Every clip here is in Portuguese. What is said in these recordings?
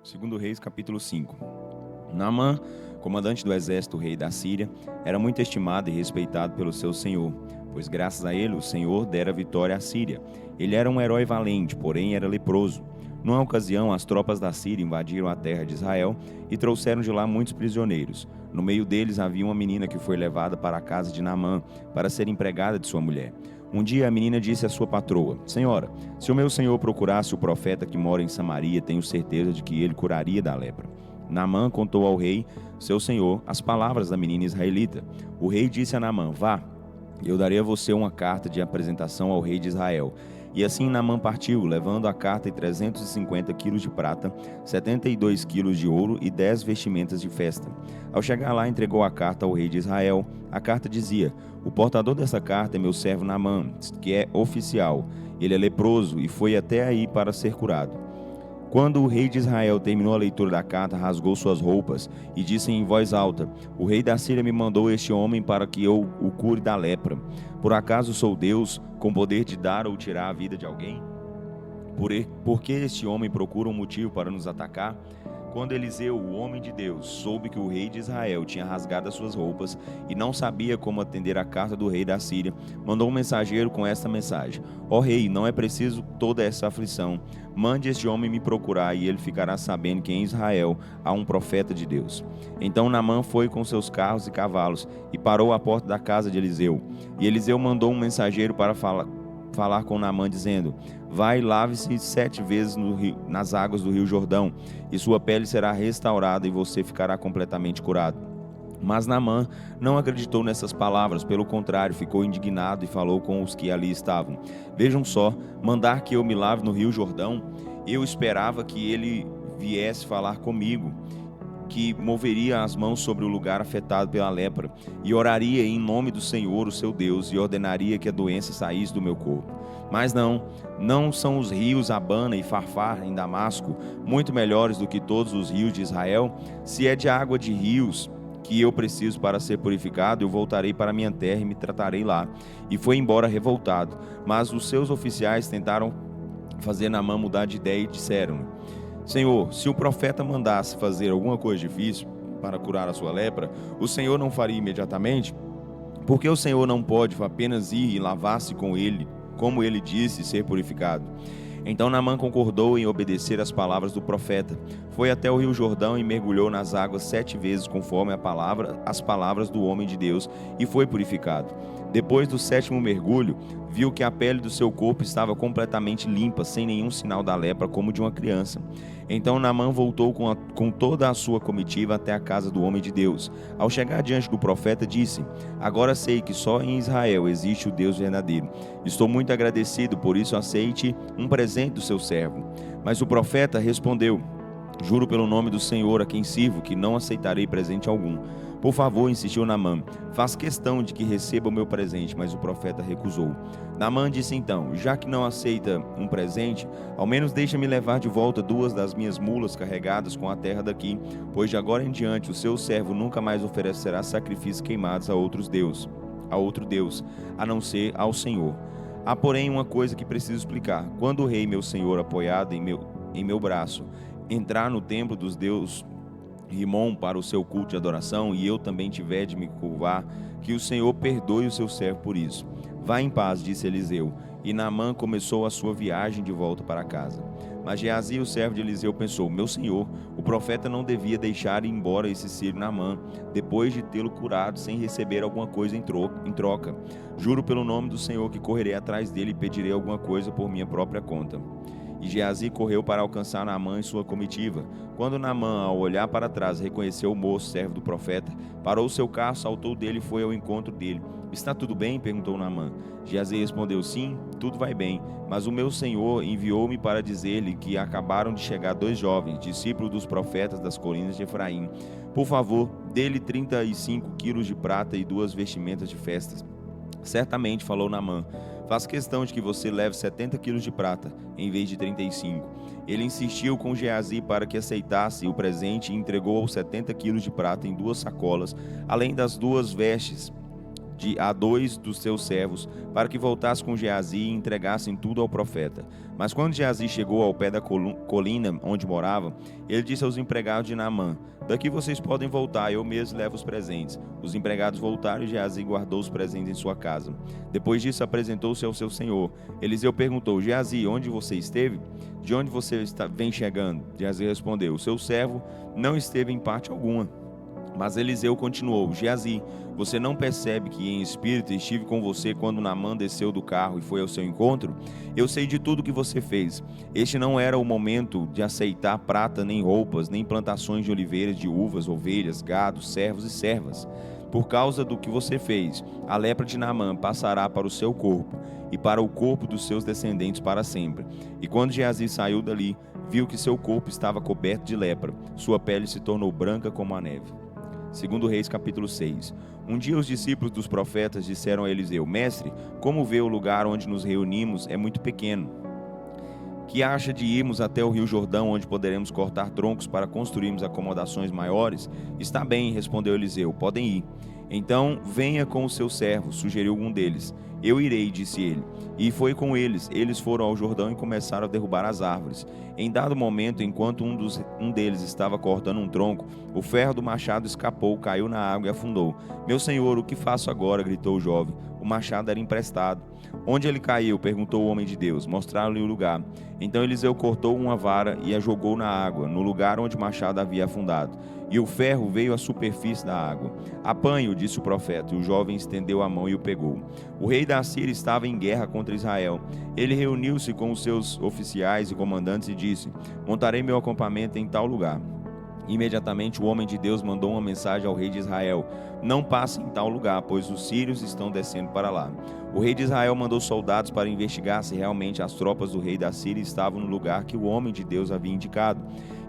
Segundo Reis, capítulo 5. Naamã, comandante do exército rei da Síria, era muito estimado e respeitado pelo seu senhor, pois graças a ele o Senhor dera vitória à Síria. Ele era um herói valente, porém era leproso. Numa ocasião, as tropas da Síria invadiram a terra de Israel e trouxeram de lá muitos prisioneiros. No meio deles havia uma menina que foi levada para a casa de Naamã para ser empregada de sua mulher. Um dia a menina disse à sua patroa: Senhora, se o meu senhor procurasse o profeta que mora em Samaria, tenho certeza de que ele curaria da lepra. Naamã contou ao rei, seu senhor, as palavras da menina israelita. O rei disse a Naamã: Vá, eu darei a você uma carta de apresentação ao rei de Israel. E assim Naamã partiu, levando a carta e 350 quilos de prata, 72 quilos de ouro e 10 vestimentas de festa. Ao chegar lá, entregou a carta ao rei de Israel. A carta dizia: O portador dessa carta é meu servo Naamã, que é oficial. Ele é leproso e foi até aí para ser curado. Quando o rei de Israel terminou a leitura da carta, rasgou suas roupas e disse em voz alta: O rei da Síria me mandou este homem para que eu o cure da lepra. Por acaso sou Deus, com poder de dar ou tirar a vida de alguém? Por que este homem procura um motivo para nos atacar? Quando Eliseu, o homem de Deus, soube que o rei de Israel tinha rasgado as suas roupas e não sabia como atender a carta do rei da Síria, mandou um mensageiro com esta mensagem: Ó rei, não é preciso toda essa aflição. Mande este homem me procurar e ele ficará sabendo que em Israel há um profeta de Deus. Então Naamã foi com seus carros e cavalos e parou à porta da casa de Eliseu. E Eliseu mandou um mensageiro para falar com Naamã, dizendo: Vai e lave-se 7 vezes nas águas do rio Jordão, e sua pele será restaurada e você ficará completamente curado. Mas Naamã não acreditou nessas palavras, pelo contrário, ficou indignado e falou com os que ali estavam: Vejam só, mandar que eu me lave no rio Jordão? Eu esperava que ele viesse falar comigo, que moveria as mãos sobre o lugar afetado pela lepra, e oraria em nome do Senhor, o seu Deus, e ordenaria que a doença saísse do meu corpo. Mas não são os rios Abana e Farfar em Damasco muito melhores do que todos os rios de Israel? Se é de água de rios que eu preciso para ser purificado, eu voltarei para minha terra e me tratarei lá. E foi embora revoltado. Mas os seus oficiais tentaram fazer Naamã mudar de ideia e disseram: Senhor, se o profeta mandasse fazer alguma coisa difícil para curar a sua lepra, o Senhor não faria imediatamente? Por que o Senhor não pode apenas ir e lavar-se com ele, como ele disse, ser purificado? Então Naamã concordou em obedecer às palavras do profeta. Foi até o rio Jordão e mergulhou nas águas 7 vezes, conforme as palavras do homem de Deus, e foi purificado. Depois do 7º mergulho, viu que a pele do seu corpo estava completamente limpa, sem nenhum sinal da lepra, como de uma criança. Então Naamã voltou com toda a sua comitiva até a casa do homem de Deus. Ao chegar diante do profeta, disse: Agora sei que só em Israel existe o Deus verdadeiro. Estou muito agradecido, por isso aceite um presente do seu servo. Mas o profeta respondeu: Juro pelo nome do Senhor a quem sirvo que não aceitarei presente algum. Por favor, insistiu Naamã, faz questão de que receba o meu presente. Mas o profeta recusou. Naamã disse então: Já que não aceita um presente, ao menos deixa-me levar de volta 2 das minhas mulas carregadas com a terra daqui, pois de agora em diante o seu servo nunca mais oferecerá sacrifícios queimados a outro Deus, a não ser ao Senhor. Há, porém, uma coisa que preciso explicar. Quando o rei, meu senhor, apoiado em meu braço, entrar no templo dos deuses Rimon para o seu culto de adoração, e eu também tiver de me curvar, que o Senhor perdoe o seu servo por isso. Vá em paz, disse Eliseu. E Naamã começou a sua viagem de volta para casa. Mas Geazi, o servo de Eliseu, pensou: Meu senhor, o profeta não devia deixar ir embora esse sírio Naamã, depois de tê-lo curado, sem receber alguma coisa em troca. Juro pelo nome do Senhor que correrei atrás dele e pedirei alguma coisa por minha própria conta. E Geazi correu para alcançar Naamã e sua comitiva. Quando Naamã, ao olhar para trás, reconheceu o moço, servo do profeta, parou seu carro, saltou dele e foi ao encontro dele. Está tudo bem? Perguntou Naamã. Geazi respondeu: Sim, tudo vai bem, mas o meu senhor enviou-me para dizer-lhe que acabaram de chegar 2 jovens, discípulos dos profetas das colinas de Efraim. Por favor, dê-lhe 35 quilos de prata e 2 vestimentas de festas. Certamente, falou Naamã, faz questão de que você leve 70 quilos de prata, em vez de 35. Ele insistiu com Geazi para que aceitasse o presente e entregou 70 quilos de prata em 2 sacolas, além das 2 vestes a 2 dos seus servos, para que voltasse com Geazi e entregassem tudo ao profeta. Mas quando Geazi chegou ao pé da colina onde morava, ele disse aos empregados de Naamã: daqui vocês podem voltar, eu mesmo levo os presentes. Os empregados voltaram e Geazi guardou os presentes em sua casa. Depois disso apresentou-se ao seu senhor. Eliseu perguntou: Geazi, onde você esteve? De onde você vem chegando? Geazi respondeu: o seu servo não esteve em parte alguma. Mas Eliseu continuou: Geazi, você não percebe que em espírito estive com você quando Naamã desceu do carro e foi ao seu encontro? Eu sei de tudo que você fez. Este não era o momento de aceitar prata, nem roupas, nem plantações de oliveiras, de uvas, ovelhas, gados, servos e servas. Por causa do que você fez, a lepra de Naamã passará para o seu corpo e para o corpo dos seus descendentes para sempre. E quando Geazi saiu dali, viu que seu corpo estava coberto de lepra. Sua pele se tornou branca como a neve. Segundo Reis, capítulo 6. Um dia os discípulos dos profetas disseram a Eliseu: Mestre, como vê o lugar onde nos reunimos é muito pequeno. Que acha de irmos até o rio Jordão, onde poderemos cortar troncos para construirmos acomodações maiores? Está bem, respondeu Eliseu, podem ir. Então venha com os seus servos, sugeriu um deles. Eu irei, disse ele. E foi com eles. Eles foram ao Jordão e começaram a derrubar as árvores. Em dado momento, enquanto um deles estava cortando um tronco, o ferro do machado escapou, caiu na água e afundou. Meu senhor, o que faço agora? Gritou o jovem. O machado era emprestado. Onde ele caiu? Perguntou o homem de Deus. Mostraram-lhe o lugar. Então Eliseu cortou uma vara e a jogou na água, no lugar onde o machado havia afundado. E o ferro veio à superfície da água. Apanhe-o, disse o profeta, e o jovem estendeu a mão e o pegou. O rei da Síria estava em guerra contra Israel. Ele reuniu-se com os seus oficiais e comandantes e disse: montarei meu acampamento em tal lugar. Imediatamente o homem de Deus mandou uma mensagem ao rei de Israel: não passe em tal lugar, pois os sírios estão descendo para lá. O rei de Israel mandou soldados para investigar se realmente as tropas do rei da Síria estavam no lugar que o homem de Deus havia indicado,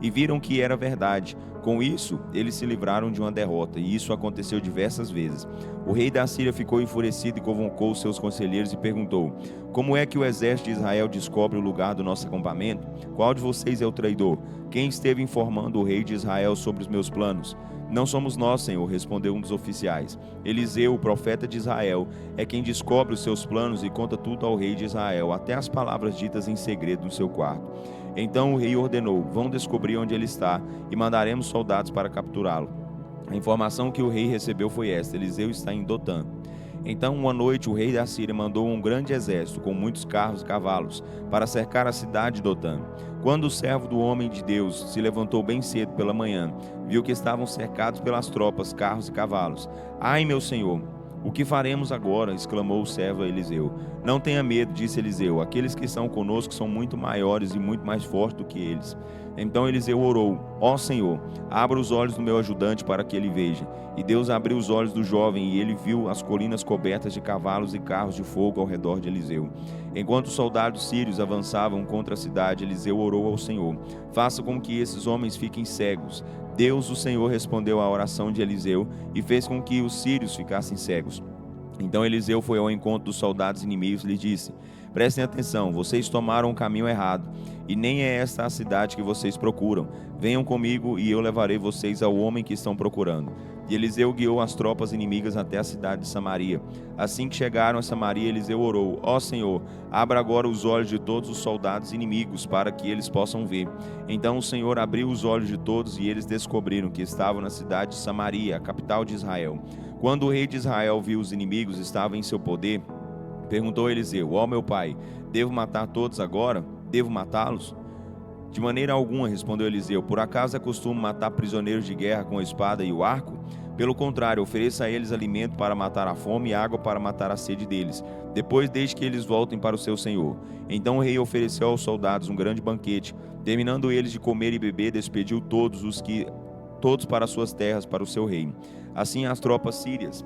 e viram que era verdade. Com isso, eles se livraram de uma derrota, e isso aconteceu diversas vezes. O rei da Síria ficou enfurecido e convocou seus conselheiros e perguntou: como é que o exército de Israel descobre o lugar do nosso acampamento? Qual de vocês é o traidor? Quem esteve informando o rei de Israel sobre os meus planos? Não somos nós, Senhor, respondeu um dos oficiais. Eliseu, o profeta de Israel, é quem descobre os seus planos e conta tudo ao rei de Israel, até as palavras ditas em segredo no seu quarto. Então o rei ordenou: vão descobrir onde ele está e mandaremos soldados para capturá-lo. A informação que o rei recebeu foi esta: Eliseu está em Dotã. Então, uma noite, o rei da Síria mandou um grande exército, com muitos carros e cavalos, para cercar a cidade de Dotã. Quando o servo do homem de Deus se levantou bem cedo pela manhã, viu que estavam cercados pelas tropas, carros e cavalos. Ai, meu senhor, o que faremos agora? Exclamou o servo a Eliseu. Não tenha medo, disse Eliseu. Aqueles que estão conosco são muito maiores e muito mais fortes do que eles. Então Eliseu orou: ó Senhor, abra os olhos do meu ajudante para que ele veja. E Deus abriu os olhos do jovem, e ele viu as colinas cobertas de cavalos e carros de fogo ao redor de Eliseu. Enquanto os soldados sírios avançavam contra a cidade, Eliseu orou ao Senhor: faça com que esses homens fiquem cegos. Deus, o Senhor, respondeu à oração de Eliseu e fez com que os sírios ficassem cegos. Então Eliseu foi ao encontro dos soldados inimigos e lhes disse: prestem atenção, vocês tomaram o caminho errado, e nem é esta a cidade que vocês procuram. Venham comigo e eu levarei vocês ao homem que estão procurando. E Eliseu guiou as tropas inimigas até a cidade de Samaria. Assim que chegaram a Samaria, Eliseu orou: ó Senhor, abra agora os olhos de todos os soldados inimigos, para que eles possam ver. Então o Senhor abriu os olhos de todos, e eles descobriram que estavam na cidade de Samaria, a capital de Israel. Quando o rei de Israel viu os inimigos estavam em seu poder, perguntou a Eliseu: ó meu pai, devo matar todos agora? Devo matá-los? De maneira alguma, respondeu Eliseu. Por acaso é costume matar prisioneiros de guerra com a espada e o arco? Pelo contrário, ofereça a eles alimento para matar a fome e água para matar a sede deles. Depois deixe que eles voltem para o seu senhor. Então o rei ofereceu aos soldados um grande banquete. Terminando eles de comer e beber, despediu todos para suas terras, para o seu reino. Assim as tropas sírias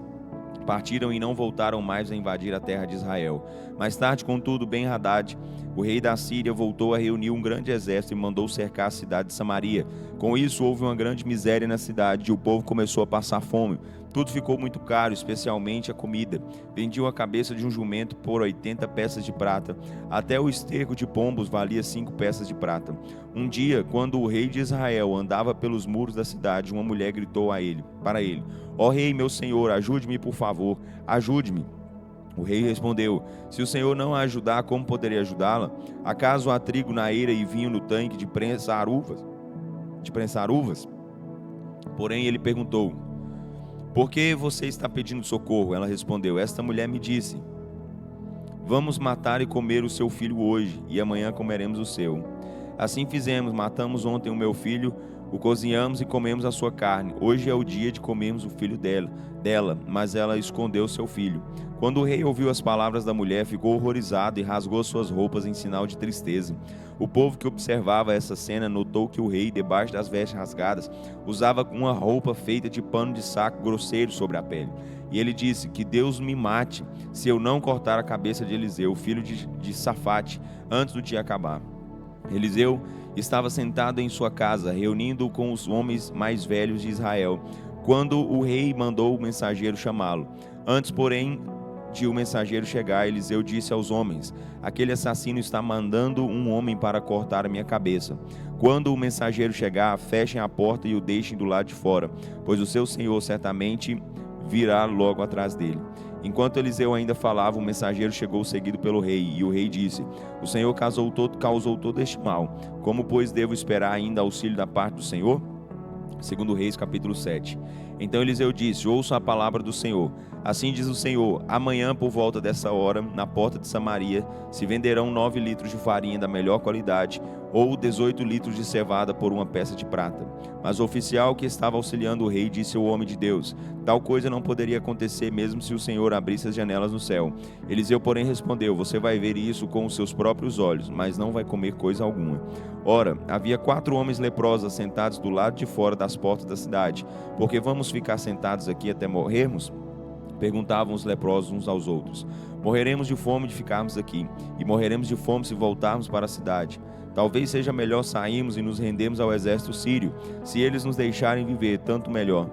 partiram e não voltaram mais a invadir a terra de Israel. Mais tarde, contudo, Ben-Hadad, o rei da Síria voltou a reunir um grande exército e mandou cercar a cidade de Samaria. Com isso, houve uma grande miséria na cidade e o povo começou a passar fome. Tudo ficou muito caro, especialmente a comida. Vendiam a cabeça de um jumento por 80 peças de prata. Até o esterco de pombos valia 5 peças de prata. Um dia, quando o rei de Israel andava pelos muros da cidade, uma mulher gritou para ele: Ó rei, meu senhor, ajude-me, por favor, ajude-me. O rei respondeu: Se o senhor não a ajudar, como poderia ajudá-la? Acaso há trigo na eira e vinho no tanque de prensar uvas? Porém ele perguntou: Por que você está pedindo socorro? Ela respondeu: Esta mulher me disse: Vamos matar e comer o seu filho hoje, e amanhã comeremos o seu. Assim fizemos, matamos ontem o meu filho, o cozinhamos e comemos a sua carne. Hoje é o dia de comermos o filho dela, mas ela escondeu seu filho. Quando o rei ouviu as palavras da mulher, ficou horrorizado e rasgou suas roupas em sinal de tristeza. O povo que observava essa cena notou que o rei, debaixo das vestes rasgadas, usava uma roupa feita de pano de saco grosseiro sobre a pele. E ele disse: Que Deus me mate se eu não cortar a cabeça de Eliseu, filho de Safate, antes do dia acabar. Eliseu estava sentado em sua casa, reunindo com os homens mais velhos de Israel, quando o rei mandou o mensageiro chamá-lo. Antes, porém, de o mensageiro chegar, Eliseu disse aos homens: Aquele assassino está mandando um homem para cortar a minha cabeça. Quando o mensageiro chegar, fechem a porta e o deixem do lado de fora, pois o seu senhor certamente virá logo atrás dele. Enquanto Eliseu ainda falava, o mensageiro chegou seguido pelo rei, e o rei disse: O Senhor causou todo este mal. Como, pois, devo esperar ainda auxílio da parte do Senhor? Segundo Reis, capítulo 7. Então Eliseu disse: Ouça a palavra do Senhor. Assim diz o Senhor: Amanhã, por volta dessa hora, na porta de Samaria, se venderão 9 litros de farinha da melhor qualidade, ou 18 litros de cevada por uma peça de prata. Mas o oficial que estava auxiliando o rei disse ao homem de Deus: Tal coisa não poderia acontecer mesmo se o Senhor abrisse as janelas no céu. Eliseu, porém, respondeu: Você vai ver isso com os seus próprios olhos, mas não vai comer coisa alguma. Ora, havia 4 homens leprosos sentados do lado de fora das portas da cidade. Por que vamos ficar sentados aqui até morrermos? Perguntavam os leprosos uns aos outros. Morreremos de fome de ficarmos aqui, e morreremos de fome se voltarmos para a cidade. Talvez seja melhor sairmos e nos rendermos ao exército sírio. Se eles nos deixarem viver, tanto melhor.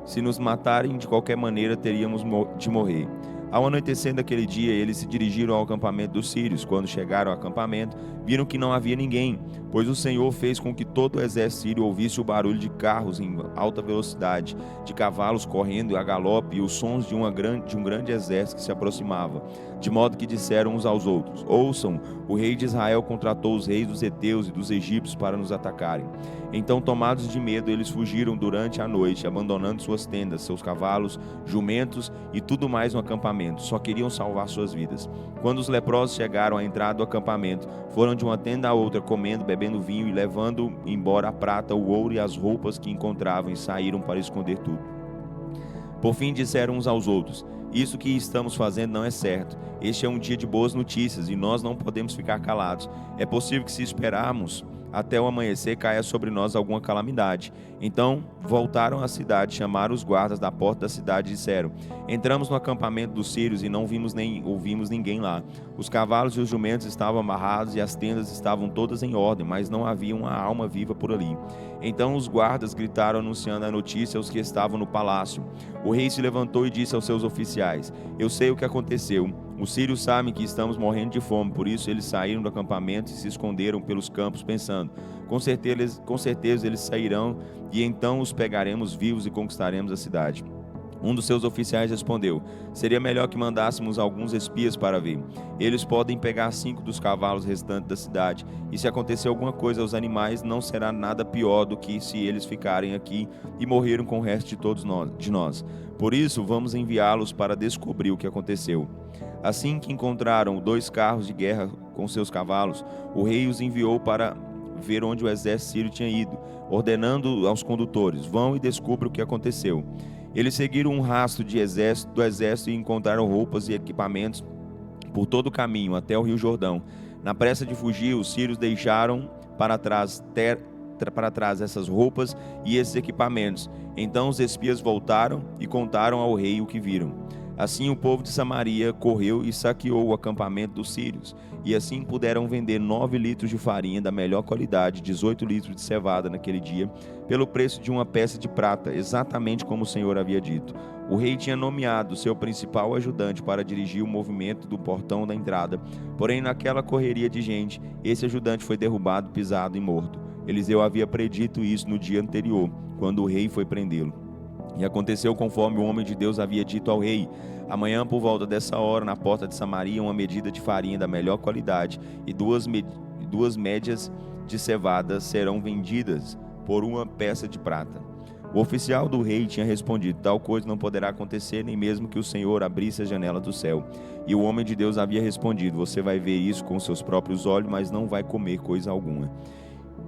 Se nos matarem de qualquer maneira, teríamos de morrer. Ao anoitecer daquele dia, eles se dirigiram ao acampamento dos sírios. Quando chegaram ao acampamento, viram que não havia ninguém, pois o Senhor fez com que todo o exército sírio ouvisse o barulho de carros em alta velocidade, de cavalos correndo a galope e os sons de um grande exército que se aproximava. De modo que disseram uns aos outros: Ouçam, o rei de Israel contratou os reis dos heteus e dos egípcios para nos atacarem. Então, tomados de medo, eles fugiram durante a noite, abandonando suas tendas, seus cavalos, jumentos e tudo mais no acampamento. Só queriam salvar suas vidas. Quando os leprosos chegaram à entrada do acampamento, foram de uma tenda a outra, comendo, bebendo vinho e levando embora a prata, o ouro e as roupas que encontravam, e saíram para esconder tudo. Por fim disseram uns aos outros: Isso que estamos fazendo não é certo. Este é um dia de boas notícias e nós não podemos ficar calados. É possível que, se esperarmos até o amanhecer, caia sobre nós alguma calamidade. Então voltaram à cidade, chamaram os guardas da porta da cidade e disseram: Entramos no acampamento dos sírios e não vimos nem ouvimos ninguém lá. Os cavalos e os jumentos estavam amarrados e as tendas estavam todas em ordem, mas não havia uma alma viva por ali. Então os guardas gritaram, anunciando a notícia aos que estavam no palácio. O rei se levantou e disse aos seus oficiais: Eu sei o que aconteceu. Os sírios sabem que estamos morrendo de fome, por isso eles saíram do acampamento e se esconderam pelos campos, pensando: com certeza eles sairão, e então os pegaremos vivos e conquistaremos a cidade. Um dos seus oficiais respondeu: Seria melhor que mandássemos alguns espias para ver. Eles podem pegar 5 dos cavalos restantes da cidade, e se acontecer alguma coisa aos animais, não será nada pior do que se eles ficarem aqui e morreram com o resto de nós. Por isso, vamos enviá-los para descobrir o que aconteceu. Assim que encontraram 2 carros de guerra com seus cavalos, o rei os enviou para ver onde o exército sírio tinha ido, ordenando aos condutores: Vão e descubram o que aconteceu. Eles seguiram um rastro do exército e encontraram roupas e equipamentos por todo o caminho até o rio Jordão. Na pressa de fugir, os sírios deixaram para trás essas roupas e esses equipamentos. Então os espias voltaram e contaram ao rei o que viram. Assim o povo de Samaria correu e saqueou o acampamento dos sírios, e assim puderam vender 9 litros de farinha da melhor qualidade, 18 litros de cevada naquele dia, pelo preço de uma peça de prata, exatamente como o Senhor havia dito. O rei tinha nomeado seu principal ajudante para dirigir o movimento do portão da entrada, porém naquela correria de gente, esse ajudante foi derrubado, pisado e morto. Eliseu havia predito isso no dia anterior, quando o rei foi prendê-lo. E aconteceu conforme o homem de Deus havia dito ao rei: amanhã, por volta dessa hora, na porta de Samaria, uma medida de farinha da melhor qualidade e duas médias de cevada serão vendidas por uma peça de prata. O oficial do rei tinha respondido: tal coisa não poderá acontecer, nem mesmo que o Senhor abrisse a janela do céu. E o homem de Deus havia respondido: você vai ver isso com seus próprios olhos, mas não vai comer coisa alguma.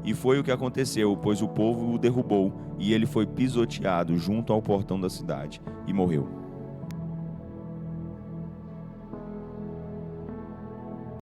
E foi o que aconteceu, pois o povo o derrubou, e ele foi pisoteado junto ao portão da cidade, e morreu.